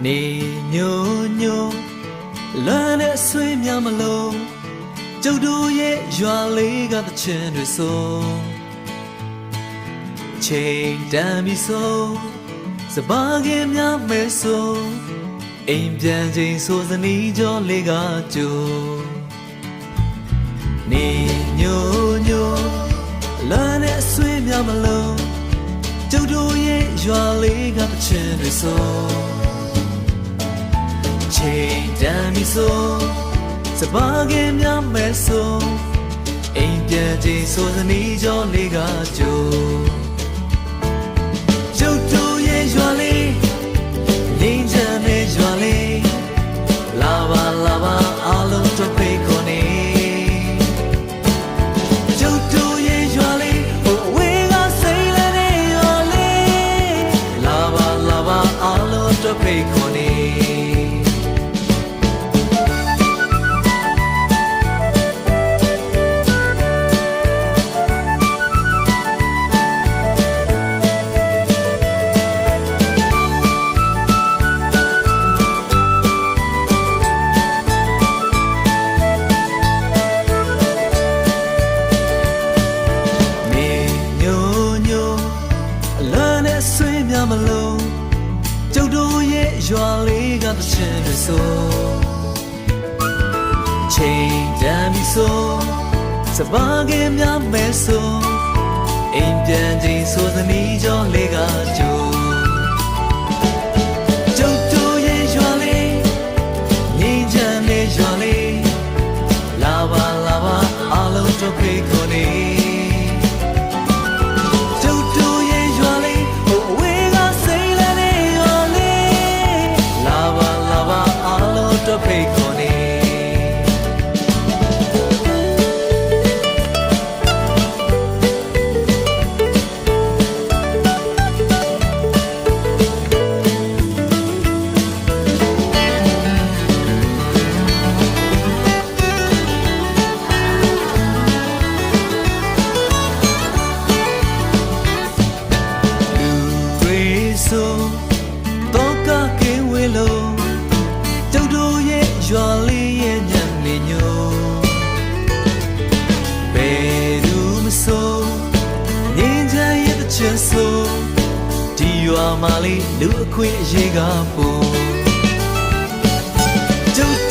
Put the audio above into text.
နေညိုညိုလမ်းနဲ့ဆွေးများမလို့ကျုပ်တို့ရဲ့ရွာလေးကတချင်တွေဆိုချိန်တန်ပြီဆိုစပါးကင်များမဲဆိုအိမ်ပြန်ချိန်ဆိုစနီးကြောလေးကကြိုနေညိုညိုလမ်းနဲ့ဆွေးများမလို့ကျုပ်တို့ရဲ့ရွာလေးကတချင်တွေဆိုချိန်တန်ပြီဆိုစပါးကင်များမဲဆိုအိမ်ပြန်ချိန်ဆိုစနီးကြောလေးကကြိုကျုပ်တို့ရဲ့ရွာလေးငြိမ်းချမ်းတဲ့ရွာလေးလာပါလာပါအားလုံးတို့ဖိတ်ခေါ်နေကျုပ်တို့ရဲ့ရွာလေးဟိုဝေးကစိတ်လည်းတဲ့ရွာလေးလာပါလာပါအားလုံးတို့ဖိတ်ခေါ်နေမလို့ကျုပ်တို့ရဲ့ရွာလေးကတချင်တွေဆိုချိန်တန်ပြီဆိုစပါးကင်များမဲဆိုအိမ်ပြန်ချိန်ဆိုသနီးကြောလေးကကြိုကျုပ်တို့ရဲ့ရွာလေးငြိမ်းချမ်းတဲ့ရွာလေးလာပါလာပါအားလုံးတို့ဖိတ်ခေါ်နေဖိတ်ခေါ်နေလူတွေဆိုတော့ကကဲဝေလို့ကျုပ်တို့ရဲ့ရွာလေးရဲ့ညနေညိုဘယ်သူမဆိုငြိမ်းချမ်းရဲ့တစ်ချက်ဆိုဒီရွာမှာလေးလူအခွင့်အရေးကပို့ကျုပ်